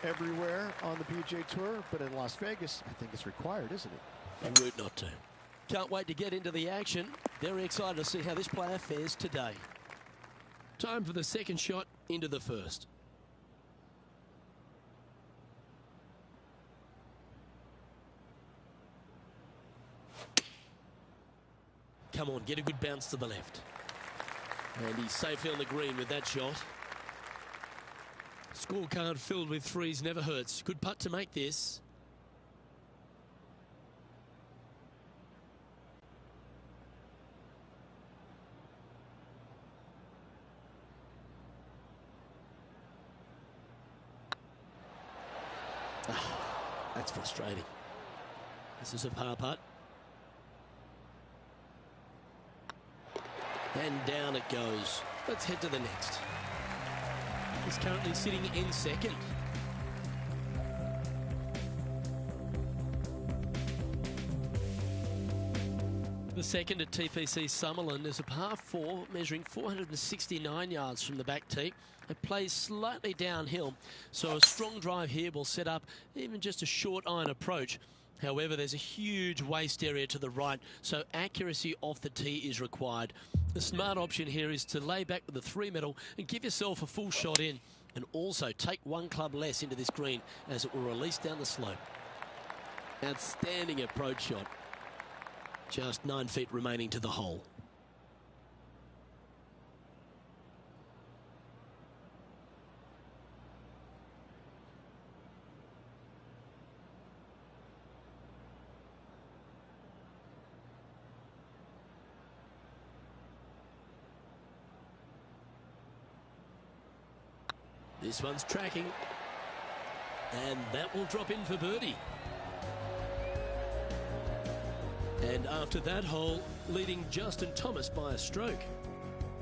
everywhere on the PGA Tour, but in Las Vegas, I think it's required, isn't it? And rude not to. Can't wait to get into the action. Very excited to see how this player fares today. Time for the second shot into the first. Come on, get a good bounce to the left. And he's safely on the green with that shot. Scorecard filled with threes never hurts. Good putt to make this. That's frustrating. This is a par putt. And down it goes. Let's head to the next. He's currently sitting in second. The second at TPC Summerlin is a par 4 measuring 469 yards from the back tee. It plays slightly downhill, so a strong drive here will set up even just a short iron approach. However, there's a huge waste area to the right, so accuracy off the tee is required. The smart option here is to lay back with the 3-metal and give yourself a full shot in, and also take one club less into this green as it will release down the slope. Outstanding approach shot. Just 9 feet remaining to the hole. This one's tracking, and that will drop in for birdie. And after that hole, leading Justin Thomas by a stroke.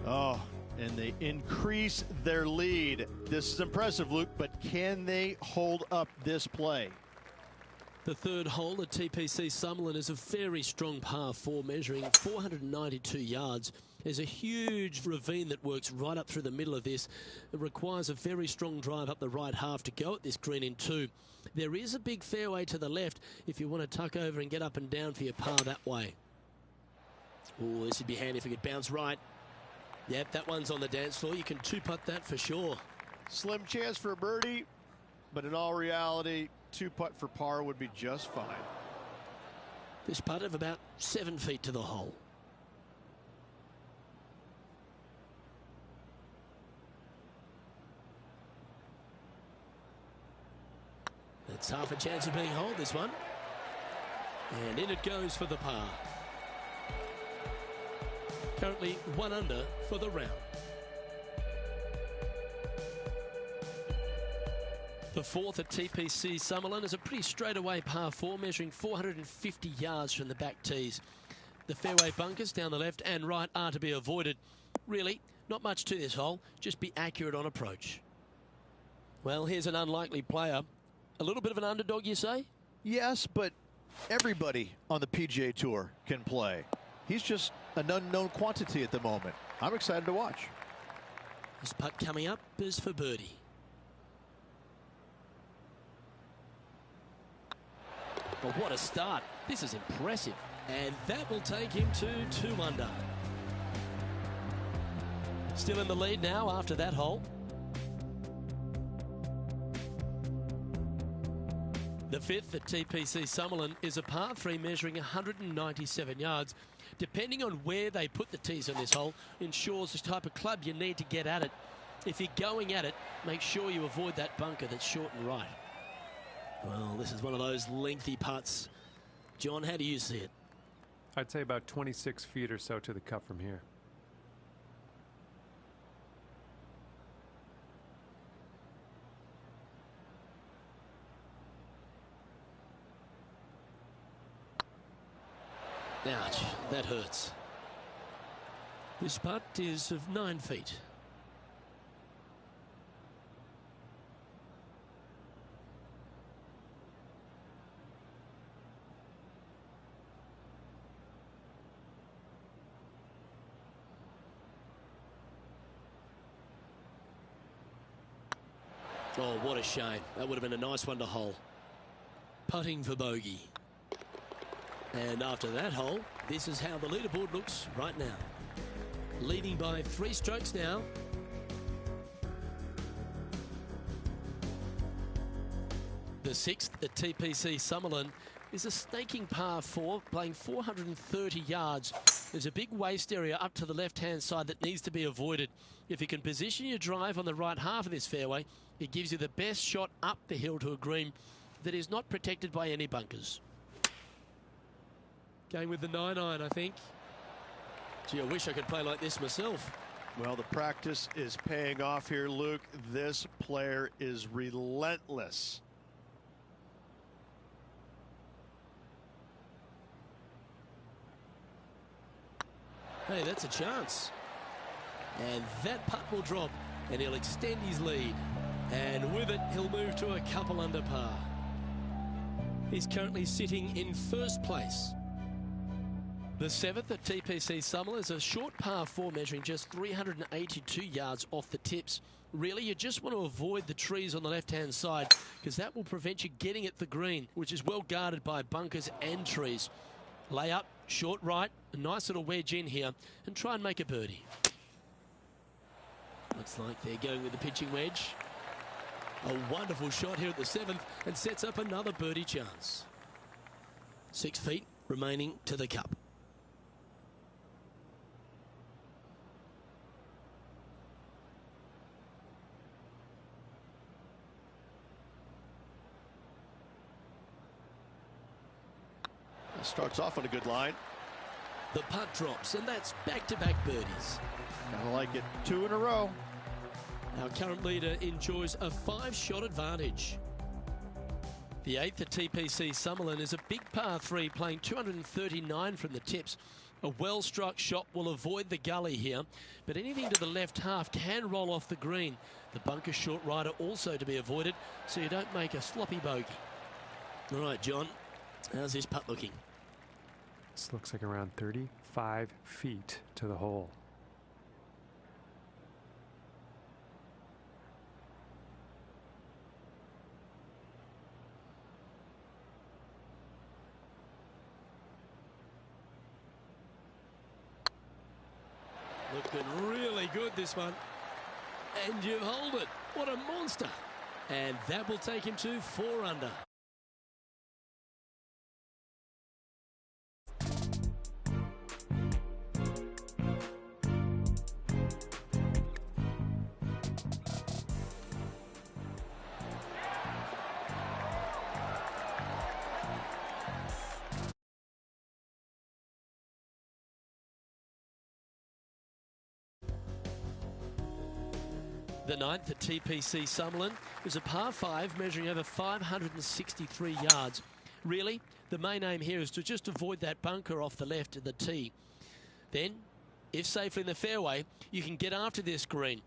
Oh, and they increase their lead. This is impressive, Luke, but can they hold up this play? The third hole at TPC Summerlin is a very strong par 4 measuring 492 yards. There's a huge ravine that works right up through the middle of this. It requires a very strong drive up the right half to go at this green in 2. There is a big fairway to the left if you want to tuck over and get up and down for your par that way. Oh, this would be handy if it could bounce right. Yep, that one's on the dance floor. You can 2-putt that for sure. Slim chance for a birdie, but in all reality, 2-putt for par would be just fine. This putt of about 7 feet to the hole. It's half a chance of being holed, this one. And in it goes for the par. Currently 1 under for the round. The fourth at TPC Summerlin is a pretty straightaway par 4 measuring 450 yards from the back tees. The fairway bunkers down the left and right are to be avoided. Really, not much to this hole, just be accurate on approach. Well, here's an unlikely player. A little bit of an underdog, you say? Yes, but everybody on the PGA Tour can play. He's just an unknown quantity at the moment. I'm excited to watch. This putt coming up is for birdie. But what a start. This is impressive. And that will take him to 2 under. Still in the lead now after that hole. The fifth at TPC Summerlin is a par 3 measuring 197 yards. Depending on where they put the tees on this hole ensures the type of club you need to get at it. If you're going at it, make sure you avoid that bunker that's short and right. Well, this is one of those lengthy putts. John, how do you see it? I'd say about 26 feet or so to the cup from here. Ouch, that hurts. This putt is of 9 feet. Oh, what a shame. That would have been a nice one to hole. Putting for bogey. And after that hole, this is how the leaderboard looks right now. Leading by 3 strokes now. The 6th at TPC Summerlin is a snaking par 4, playing 430 yards. There's a big waste area up to the left-hand side that needs to be avoided. If you can position your drive on the right half of this fairway, it gives you the best shot up the hill to a green that is not protected by any bunkers. Going with the 9-iron, I think. Gee, I wish I could play like this myself. Well, the practice is paying off here, Luke. This player is relentless. Hey, that's a chance. And that putt will drop, and he'll extend his lead. And with it, he'll move to a couple under par. He's currently sitting in first place. The 7th at TPC Summerlin is a short par 4 measuring just 382 yards off the tips. Really, you just want to avoid the trees on the left-hand side because that will prevent you getting at the green, which is well guarded by bunkers and trees. Lay up, short right, a nice little wedge in here, and try and make a birdie. Looks like they're going with the pitching wedge. A wonderful shot here at the 7th and sets up another birdie chance. 6 feet remaining to the cup. Starts off on a good line. The putt drops, and that's back-to-back birdies. Kinda like it. 2 in a row. Our current leader enjoys a 5-shot advantage. The 8th at TPC Summerlin is a big par 3, playing 239 from the tips. A well-struck shot will avoid the gully here, but anything to the left half can roll off the green. The bunker short rider also to be avoided, so you don't make a sloppy bogey. All right, John, how's this putt looking? This looks like around 35 feet to the hole. Looking really good, this one. And you hold it. What a monster. And that will take him to 4 under. The 9th at TPC Summerlin is a par 5 measuring over 563 yards. Really, the main aim here is to just avoid that bunker off the left of the tee. Then, if safely in the fairway, you can get after this green.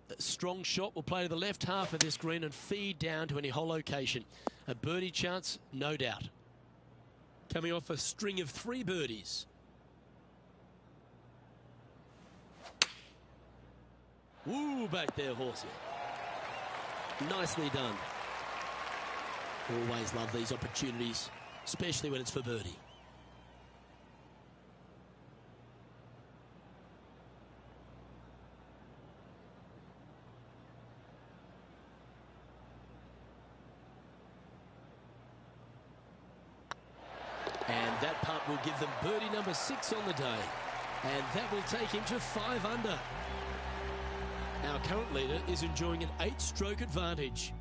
A strong shot will play to the left half of this green and feed down to any hole location. A birdie chance, no doubt. Coming off a string of 3 birdies. Woo, back there, Horsey. Nicely done. Always love these opportunities, especially when it's for birdie. And that putt will give them birdie number 6 on the day. And that will take him to 5 under. Our current leader is enjoying an 8-stroke advantage.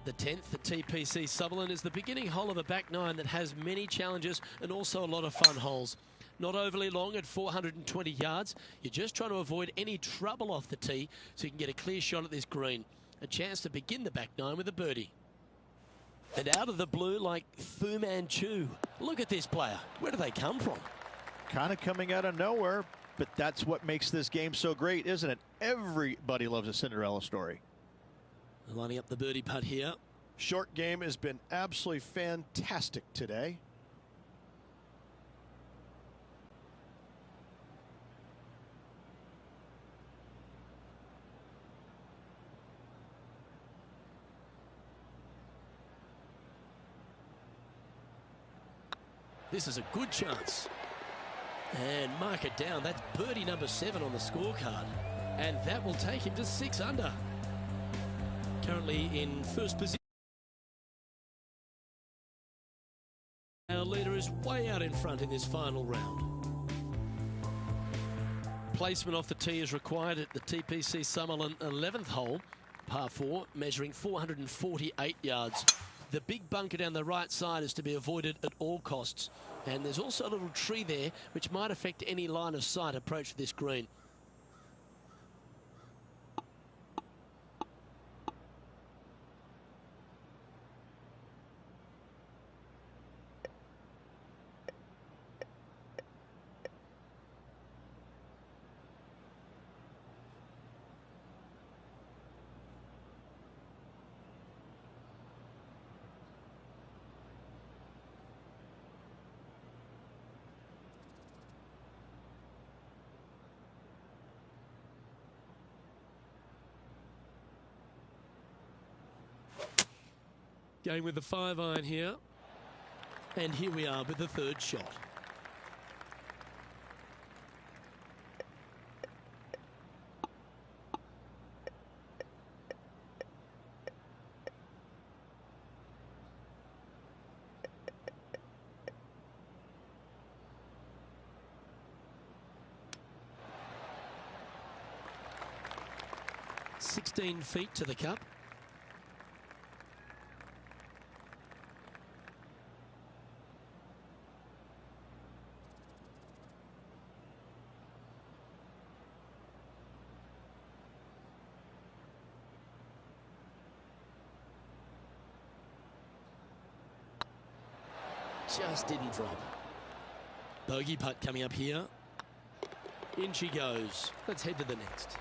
The 10th at TPC Summerlin is the beginning hole of a back 9 that has many challenges and also a lot of fun holes. Not overly long at 420 yards. You're just trying to avoid any trouble off the tee so you can get a clear shot at this green. A chance to begin the back 9 with a birdie. And out of the blue, like Fu Manchu. Look at this player. Where do they come from? Kind of coming out of nowhere, but that's what makes this game so great, isn't it? Everybody loves a Cinderella story. Lining up the birdie putt here. Short game has been absolutely fantastic today. This is a good chance. And mark it down. That's birdie number 7 on the scorecard. And that will take him to 6 under. Currently in first position. Our leader is way out in front in this final round. Placement off the tee is required at the TPC Summerlin 11th hole, par 4, measuring 448 yards. The big bunker down the right side is to be avoided at all costs. And there's also a little tree there which might affect any line of sight approach to this green. Going with the 5-iron here. And here we are with the third shot. "16 feet to the cup. Just didn't drop. Bogey putt coming up here. In she goes. Let's head to the next.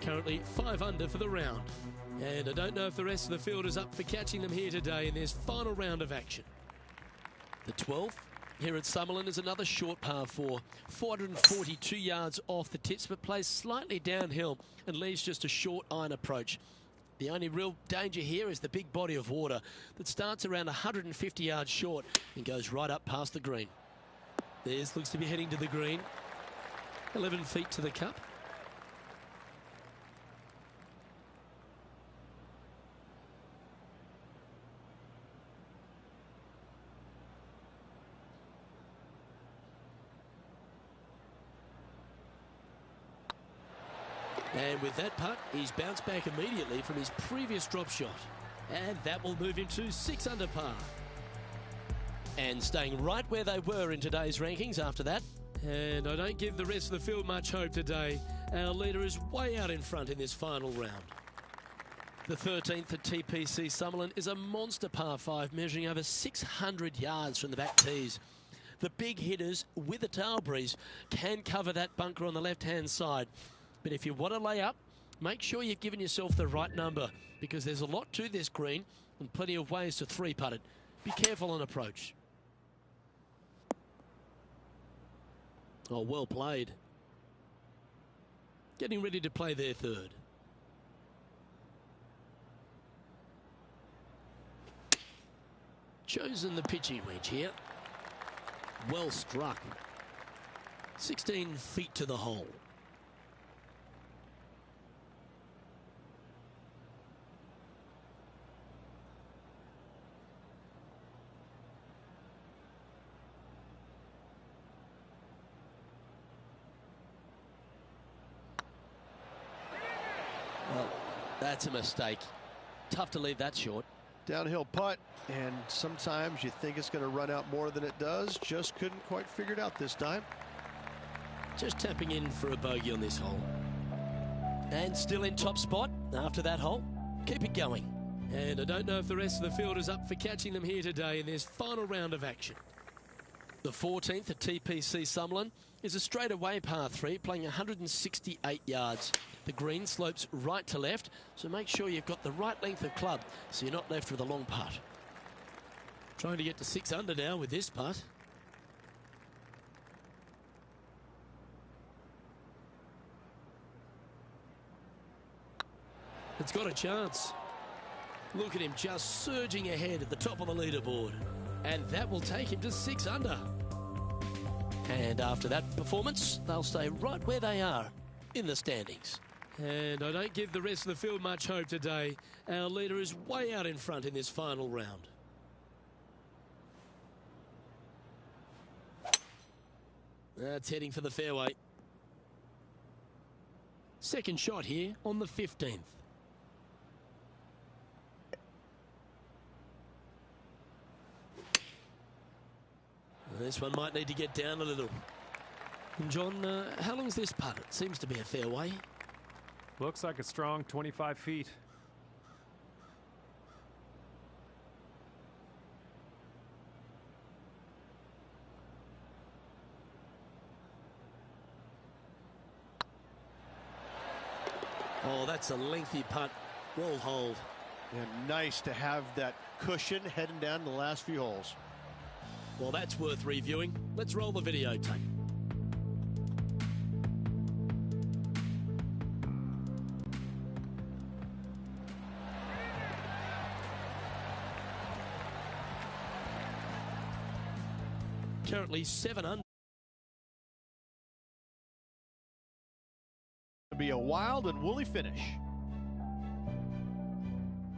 Currently 5 under for the round. And I don't know if the rest of the field is up for catching them here today in this final round of action. The 12th here at Summerlin is another short par 4. 442 yards off the tips, but plays slightly downhill and leaves just a short iron approach. The only real danger here is the big body of water that starts around 150 yards short and goes right up past the green. This looks to be heading to the green. 11 feet to the cup. And with that putt, he's bounced back immediately from his previous drop shot. And that will move him to 6 under par. And staying right where they were in today's rankings after that. And I don't give the rest of the field much hope today. Our leader is way out in front in this final round. The 13th at TPC Summerlin is a monster par 5 measuring over 600 yards from the back tees. The big hitters with a tail breeze can cover that bunker on the left-hand side. But if you want to lay up, make sure you've given yourself the right number, because there's a lot to this green and plenty of ways to 3-putt it. Be careful on approach. Oh, well played. Getting ready to play their third. Chosen the pitching wedge here. Well struck. 16 feet to the hole. Well, that's a mistake. Tough to leave that short. Downhill putt, and sometimes you think it's going to run out more than it does. Just couldn't quite figure it out this time. Just tapping in for a bogey on this hole. And still in top spot after that hole. Keep it going. And I don't know if the rest of the field is up for catching them here today in this final round of action. The 14th at TPC Summerlin is a straightaway par 3 playing 168 yards. The green slopes right to left, so make sure you've got the right length of club so you're not left with a long putt. Trying to get to 6 under now with this putt. It's got a chance. Look at him just surging ahead at the top of the leaderboard. And that will take him to 6 under. And after that performance, they'll stay right where they are in the standings. And I don't give the rest of the field much hope today. Our leader is way out in front in this final round. That's heading for the fairway. Second shot here on the 15th. This one might need to get down a little. And John, how long's this putt? It seems to be a fairway. Looks like a strong 25 feet. Oh, that's a lengthy putt. Well holed. And nice to have that cushion heading down the last few holes. Well, that's worth reviewing. Let's roll the videotape. Currently 7 under. It'll be a wild and woolly finish.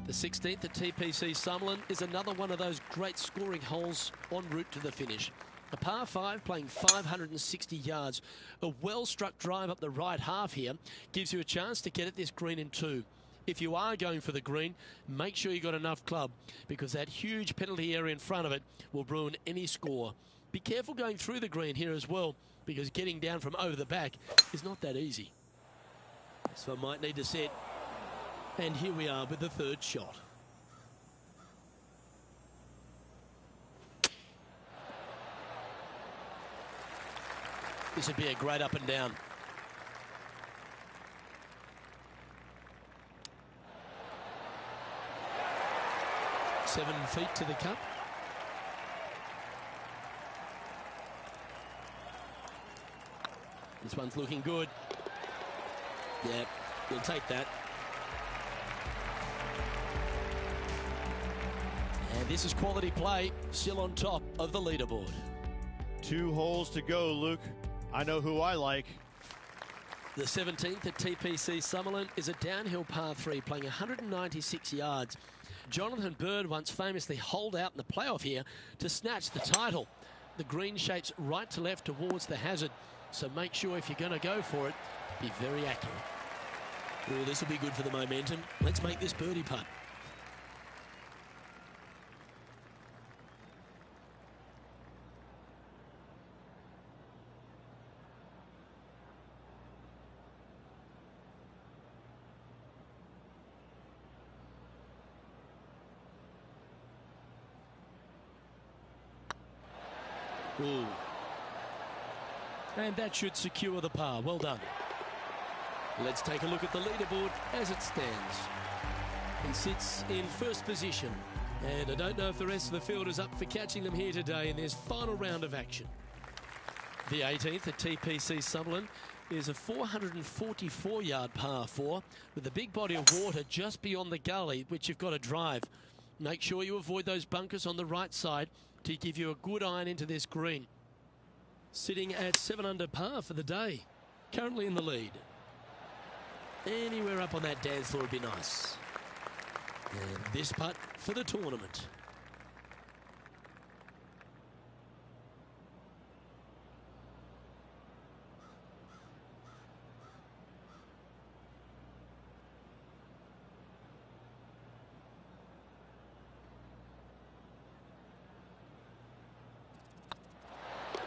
The 16th at TPC Summerlin is another one of those great scoring holes en route to the finish. A par 5 playing 560 yards. A well-struck drive up the right half here gives you a chance to get at this green in 2. If you are going for the green, make sure you got enough club, because that huge penalty area in front of it will ruin any score. Be careful going through the green here as well, because getting down from over the back is not that easy. So I might need to set. And here we are with the third shot. This would be a great up and down. Seven feet to the cup. This one's looking good. Yeah, we'll take that. And this is quality play, still on top of the leaderboard. 2 holes to go, Luke. I know who I like. The 17th at TPC Summerlin is a downhill par 3 playing 196 yards. Jonathan Bird once famously holed out in the playoff here to snatch the title. The green shapes right to left towards the hazard, so make sure if you're going to go for it, be very accurate. Oh, this will be good for the momentum. Let's make this birdie putt. Ooh. And that should secure the par. Well done. Let's take a look at the leaderboard as it stands. He sits in first position, and I don't know if the rest of the field is up for catching them here today in this final round of action. The 18th at TPC Summerlin is a 444-yard par 4 with a big body of water just beyond the gully, which you've got to drive. Make sure you avoid those bunkers on the right side to give you a good iron into this green. Sitting at 7 under par for the day, currently in the lead. Anywhere up on that dance floor would be nice. And this putt for the tournament.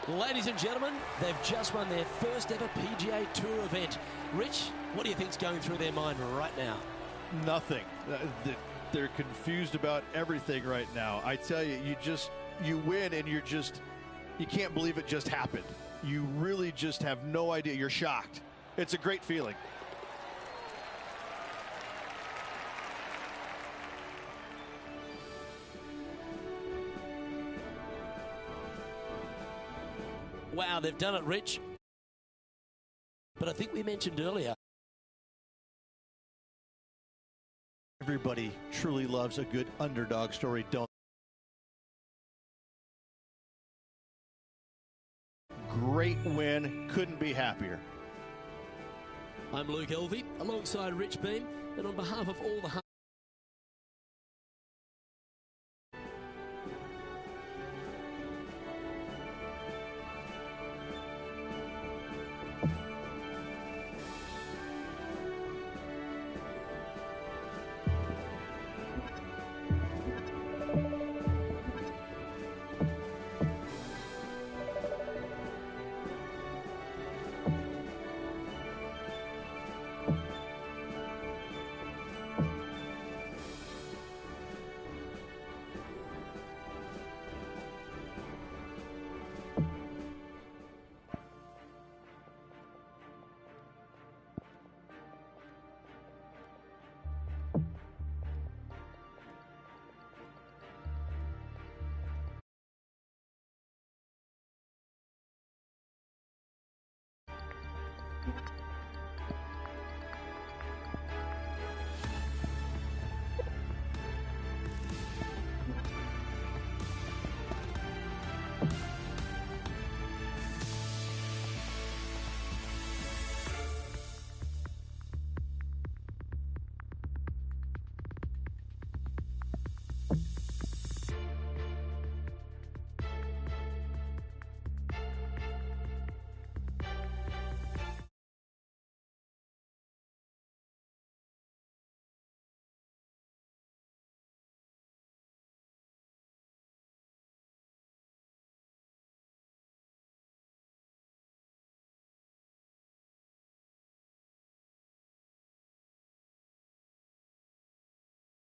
Ladies and gentlemen, they've just won their first ever PGA Tour event. Rich, what do you think's going through their mind right now? Nothing. They're confused about everything right now. I tell you, you win and you can't believe it just happened. You really just have no idea. You're shocked. It's a great feeling. Wow, they've done it, Rich. But I think we mentioned earlier, everybody truly loves a good underdog story, don't they? Great win. Couldn't be happier. I'm Luke Elvey alongside Rich Beam, and on behalf of all the